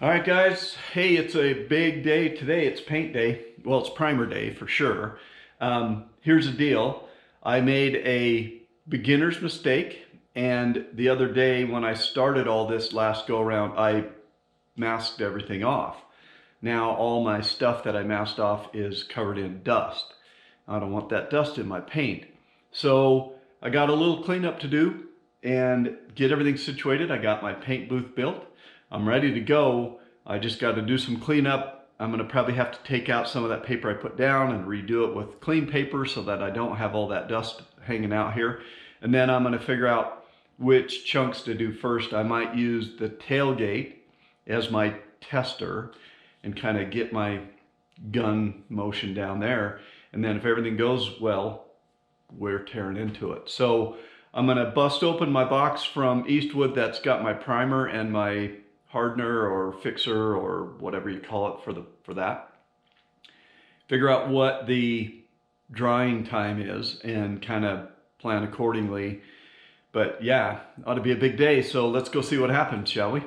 All right, guys. Hey, it's a big day today. It's paint day. Well, it's primer day for sure. Here's the deal. I made a beginner's mistake, and the other day when I started all this last go around, I masked everything off. Now all my stuff that I masked off is covered in dust. I don't want that dust in my paint. So I got a little cleanup to do and get everything situated. I got my paint booth built. I'm ready to go. I just got to do some cleanup. I'm going to probably have to take out some of that paper I put down and redo it with clean paper so that I don't have all that dust hanging out here. And then I'm going to figure out which chunks to do first. I might use the tailgate as my tester and kind of get my gun motion down there. And then if everything goes well, we're tearing into it. So I'm going to bust open my box from Eastwood that's got my primer and my hardener or fixer or whatever you call it for that. Figure out what the drying time is and kind of plan accordingly. But yeah, ought to be a big day. So let's go see what happens, shall we?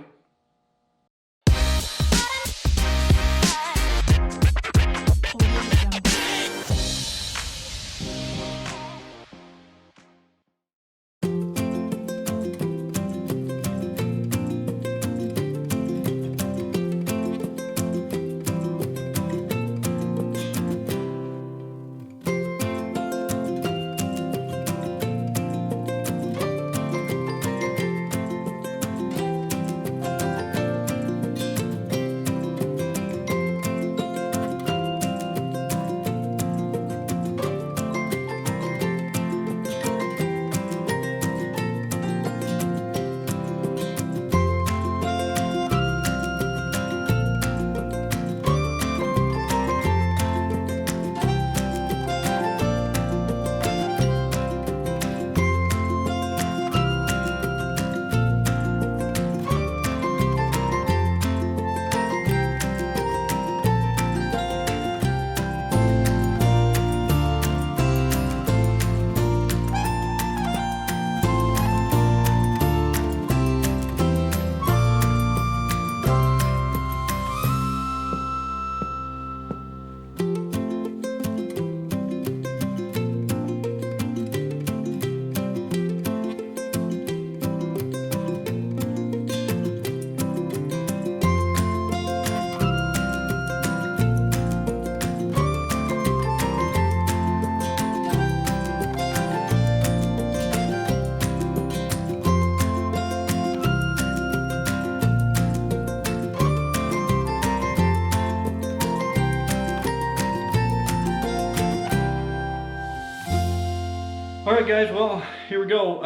All right, guys, well, here we go.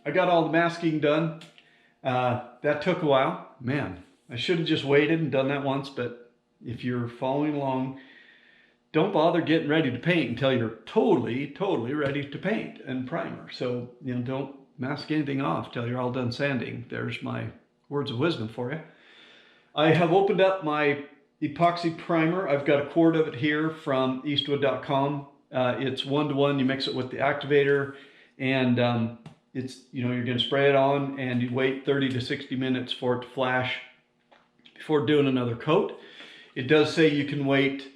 I got all the masking done. That took a while. Man, I should have just waited and done that once, but if you're following along, don't bother getting ready to paint until you're totally ready to paint and primer. So, don't mask anything off till you're all done sanding. There's my words of wisdom for you. I have opened up my epoxy primer. I've got a quart of it here from eastwood.com. It's 1-to-1. You mix it with the activator, and you're going to spray it on, and you wait 30 to 60 minutes for it to flash before doing another coat. It does say you can wait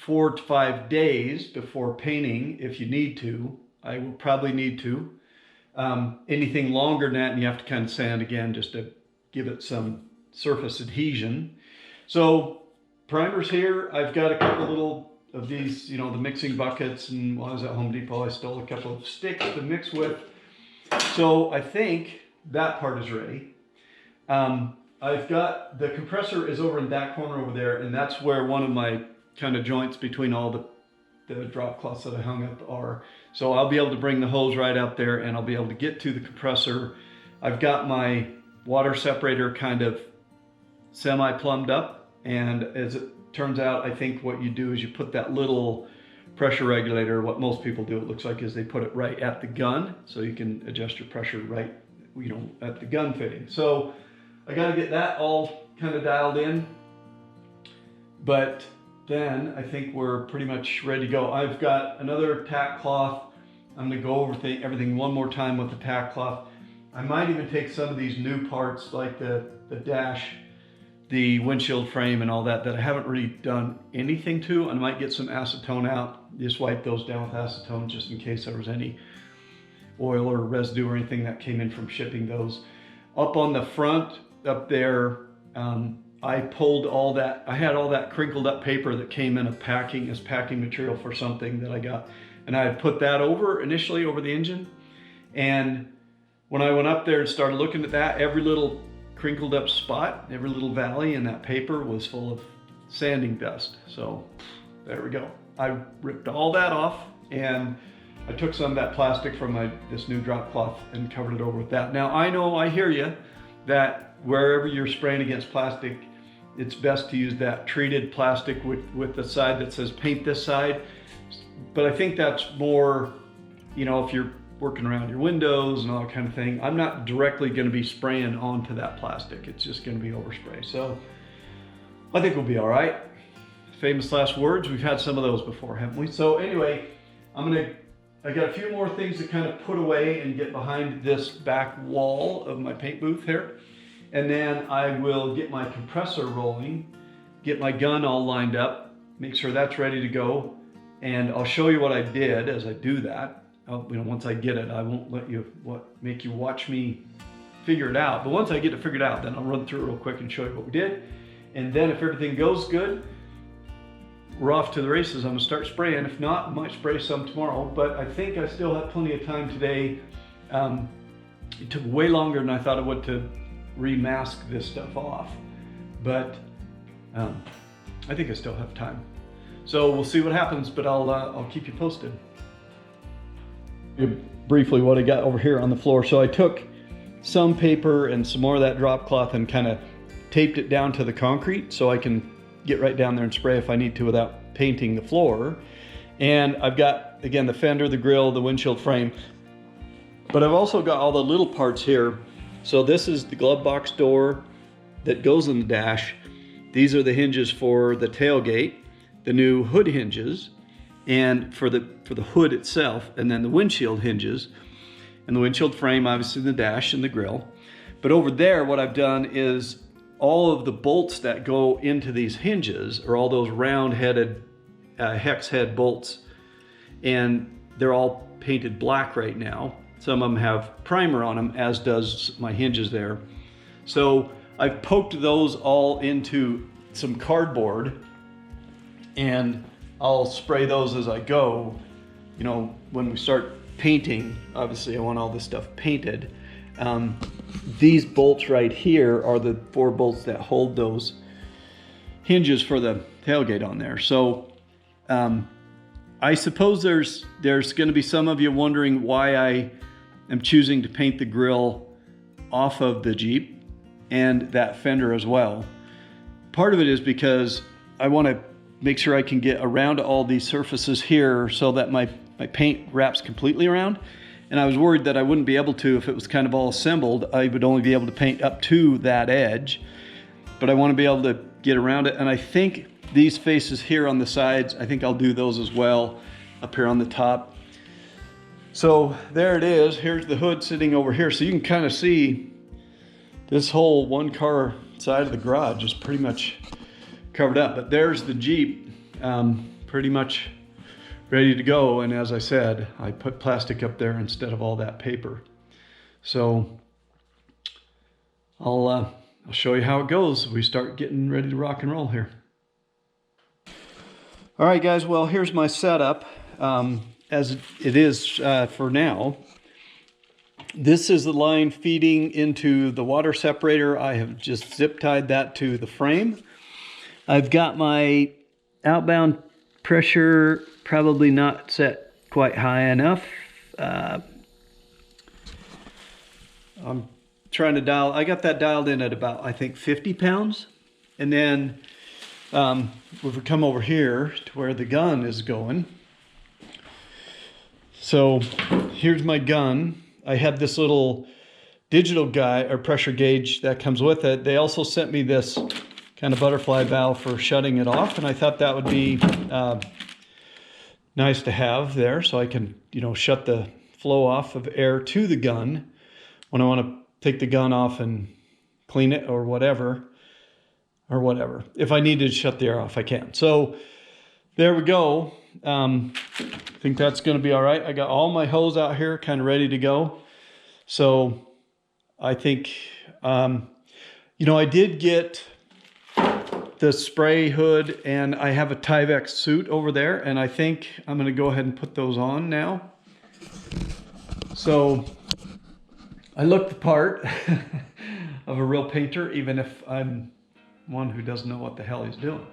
4 to 5 days before painting if you need to. I will probably need to. Anything longer than that, and you have to kind of sand again just to give it some surface adhesion. So primer's here. I've got a couple little of these, the mixing buckets, and while I was at Home Depot, I stole a couple of sticks to mix with. So I think that part is ready. I've got, the compressor is over in that corner over there, and that's where one of my kind of joints between all the drop cloths that I hung up are. So I'll be able to bring the hose right out there, and I'll be able to get to the compressor. I've got my water separator kind of semi-plumbed up, and as it turns out, I think what you do is you put that little pressure regulator, what most people do, it looks like, is they put it right at the gun, so you can adjust your pressure right, at the gun fitting. So I got to get that all kind of dialed in, but then I think we're pretty much ready to go. I've got another tack cloth. I'm going to go over everything one more time with the tack cloth. I might even take some of these new parts, like the dash the windshield frame and all that I haven't really done anything to. I might get some acetone out, just wipe those down with acetone just in case there was any oil or residue or anything that came in from shipping those. Up on the front, up there, I pulled all that, I had all that crinkled up paper that came in as packing material for something that I got. And I had put that initially over the engine. And when I went up there and started looking at that, every little crinkled up spot, every little valley in that paper was full of sanding dust. So there we go. I ripped all that off and I took some of that plastic from this new drop cloth and covered it over with that. Now I hear you that wherever you're spraying against plastic, it's best to use that treated plastic with the side that says paint this side. But I think that's more, you know, if you're working around your windows and all that kind of thing. I'm not directly going to be spraying onto that plastic. It's just going to be overspray. So I think we'll be all right. Famous last words. We've had some of those before, haven't we? So anyway, I got a few more things to kind of put away and get behind this back wall of my paint booth here. And then I will get my compressor rolling, get my gun all lined up, make sure that's ready to go. And I'll show you what I did as I do that. Once I get it, I won't make you watch me figure it out. But once I get it figured out, then I'll run through it real quick and show you what we did. And then if everything goes good, we're off to the races. I'm gonna start spraying. If not, I might spray some tomorrow, but I think I still have plenty of time today. It took way longer than I thought it would to remask this stuff off, but I think I still have time. So we'll see what happens, but I'll keep you posted. Briefly what I got over here on the floor. So I took some paper and some more of that drop cloth and kind of taped it down to the concrete so I can get right down there and spray if I need to without painting the floor. And I've got, again, the fender, the grill, the windshield frame, but I've also got all the little parts here. So this is the glove box door that goes in the dash. These are the hinges for the tailgate, the new hood hinges, and for the hood itself, and then the windshield hinges, and the windshield frame, obviously the dash and the grill. But over there, what I've done is all of the bolts that go into these hinges are all those round-headed hex head bolts, and they're all painted black right now. Some of them have primer on them, as does my hinges there. So I've poked those all into some cardboard, and I'll spray those as I go. You know, when we start painting, obviously I want all this stuff painted. These bolts right here are the 4 bolts that hold those hinges for the tailgate on there. So I suppose there's going to be some of you wondering why I am choosing to paint the grill off of the Jeep and that fender as well. Part of it is because I want to make sure I can get around all these surfaces here so that my paint wraps completely around. And I was worried that I wouldn't be able to, if it was kind of all assembled, I would only be able to paint up to that edge. But I want to be able to get around it. And I think these faces here on the sides, I think I'll do those as well up here on the top. So there it is. Here's the hood sitting over here. So you can kind of see this whole 1-car side of the garage is pretty much covered up. But there's the Jeep, pretty much ready to go. And as I said, I put plastic up there instead of all that paper. So I'll show you how it goes. We start getting ready to rock and roll here. All right, guys, well, here's my setup as it is for now. This is the line feeding into the water separator. I have just zip tied that to the frame. I've got my outbound pressure probably not set quite high enough. I'm trying to dial, I got that dialed in at about, I think, 50 pounds. And then if we come over here to where the gun is going. So here's my gun. I had this little digital guide or pressure gauge that comes with it. They also sent me this kind of butterfly valve for shutting it off, and I thought that would be nice to have there, so I can, you know, shut the flow off of air to the gun when I want to take the gun off and clean it or whatever, or whatever. If I need to shut the air off, I can. So there we go. I think that's going to be all right. I got all my hose out here kind of ready to go. So I think, you know, I did get the spray hood and I have a Tyvek suit over there, and I think I'm going to go ahead and put those on now. So I look the part of a real painter, even if I'm one who doesn't know what the hell he's doing.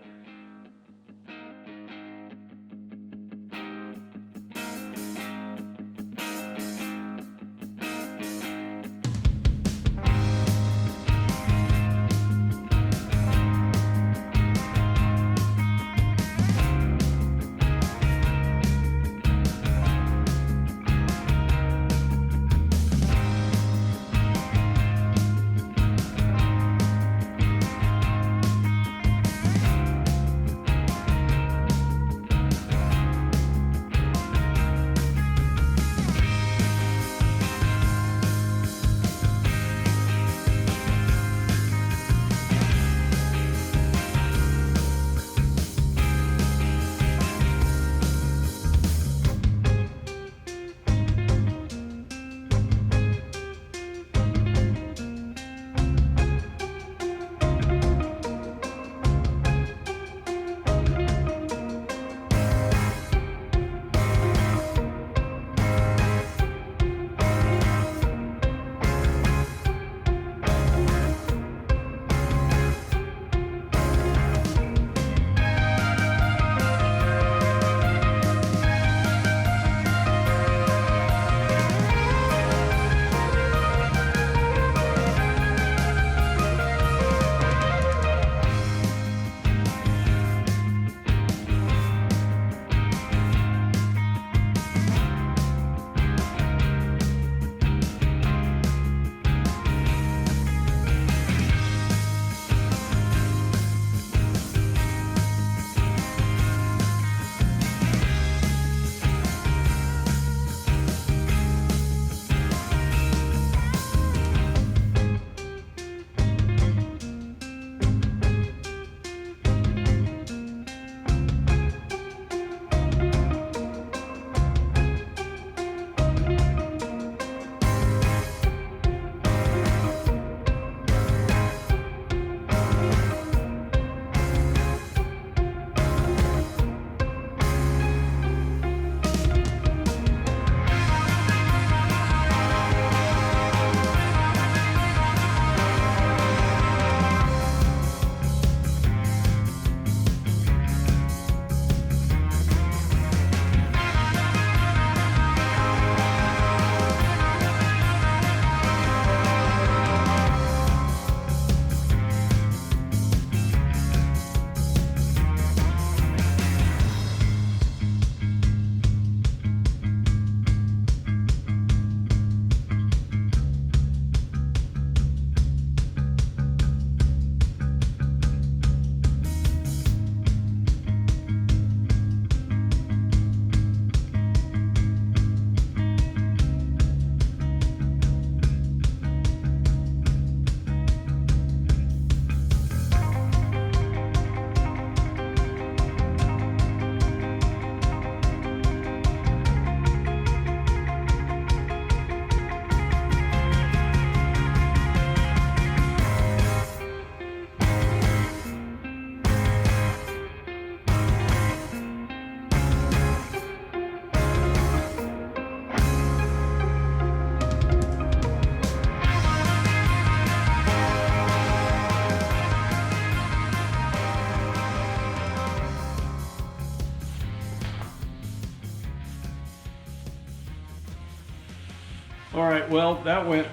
All right, well, that went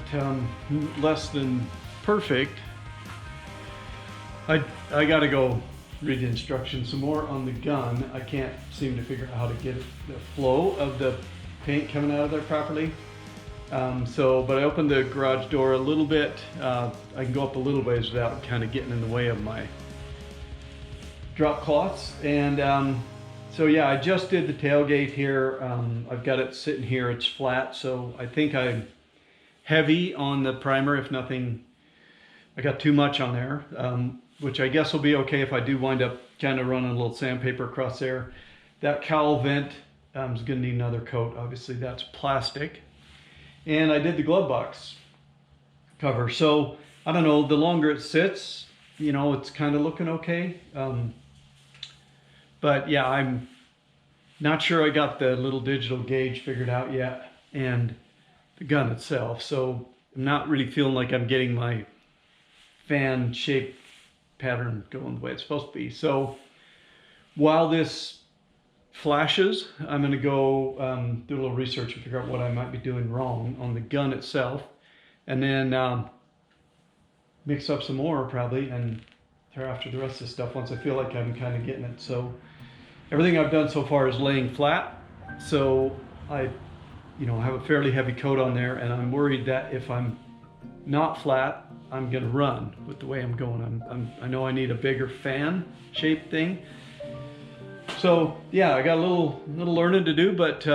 less than perfect. I got to go read the instructions some more on the gun. I can't seem to figure out how to get the flow of the paint coming out of there properly. But I opened the garage door a little bit. I can go up a little ways without kind of getting in the way of my drop cloths. And so yeah, I just did the tailgate here. I've got it sitting here, it's flat. So I think I'm heavy on the primer, if nothing, I got too much on there. which I guess will be okay if I do wind up kind of running a little sandpaper across there. That cowl vent is going to need another coat. Obviously, that's plastic. And I did the glove box cover. So I don't know, the longer it sits, you know, it's kind of looking okay. But yeah, I'm not sure I got the little digital gauge figured out yet, and the gun itself. So I'm not really feeling like I'm getting my fan shape pattern going the way it's supposed to be. So while this flashes, I'm going to go do a little research and figure out what I might be doing wrong on the gun itself, and then mix up some more probably and tear after the rest of the stuff once I feel like I'm kind of getting it. So everything I've done so far is laying flat, so I have a fairly heavy coat on there, and I'm worried that if I'm not flat, I'm gonna run with the way I'm going. I know I need a bigger fan shape thing. So yeah, I got a little learning to do, but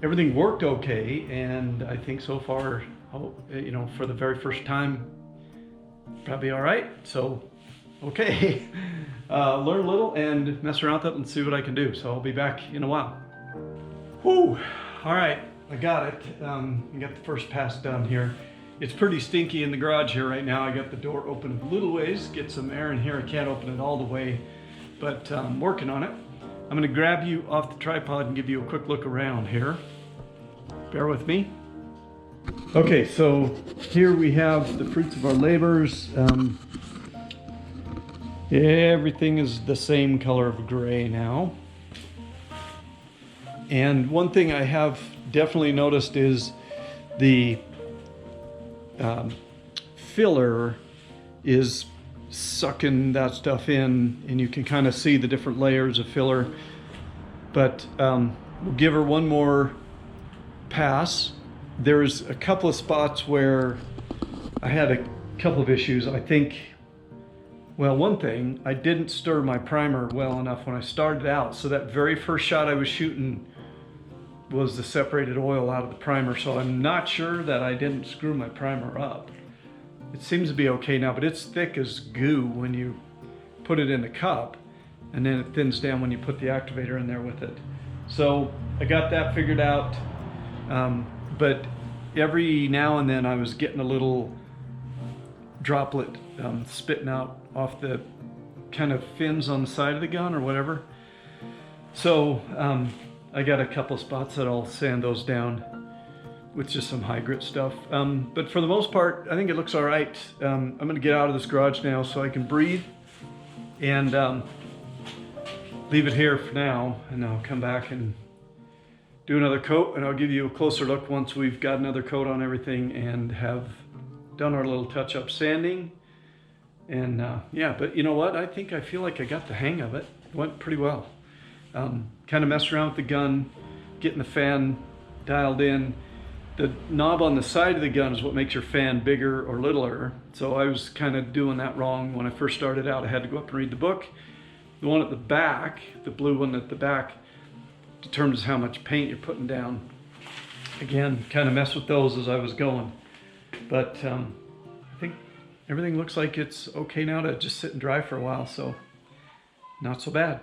everything worked okay, and I think so far, for the very first time, probably all right. So okay, learn a little and mess around with it and see what I can do. So I'll be back in a while. Whew. All right, I got it. I got the first pass done here. It's pretty stinky in the garage here right now. I got the door open a little ways, get some air in here. I can't open it all the way, but I'm working on it. I'm gonna grab you off the tripod and give you a quick look around here. Bear with me. Okay, so here we have the fruits of our labors. Everything is the same color of gray now. And one thing I have definitely noticed is the filler is sucking that stuff in, and you can kind of see the different layers of filler. But we'll give her one more pass. There's a couple of spots where I had a couple of issues. I think, well, one thing, I didn't stir my primer well enough when I started out. So that very first shot I was shooting was the separated oil out of the primer. So I'm not sure that I didn't screw my primer up. It seems to be okay now, but it's thick as goo when you put it in the cup, and then it thins down when you put the activator in there with it. So I got that figured out. But every now and then I was getting a little droplet spitting out off the kind of fins on the side of the gun or whatever. So I got a couple spots that I'll sand those down with just some high grit stuff. But for the most part, I think it looks all right. I'm gonna get out of this garage now so I can breathe, and leave it here for now, and I'll come back and do another coat, and I'll give you a closer look once we've got another coat on everything and have done our little touch-up sanding. And yeah, but you know what? I feel like I got the hang of it. It went pretty well. Kind of messed around with the gun, getting the fan dialed in. The knob on the side of the gun is what makes your fan bigger or littler. So I was kind of doing that wrong when I first started out. I had to go up and read the book. The one at the back, the blue one at the back, determines how much paint you're putting down. Again, kind of messed with those as I was going. But I think everything looks like it's okay now to just sit and dry for a while, so not so bad.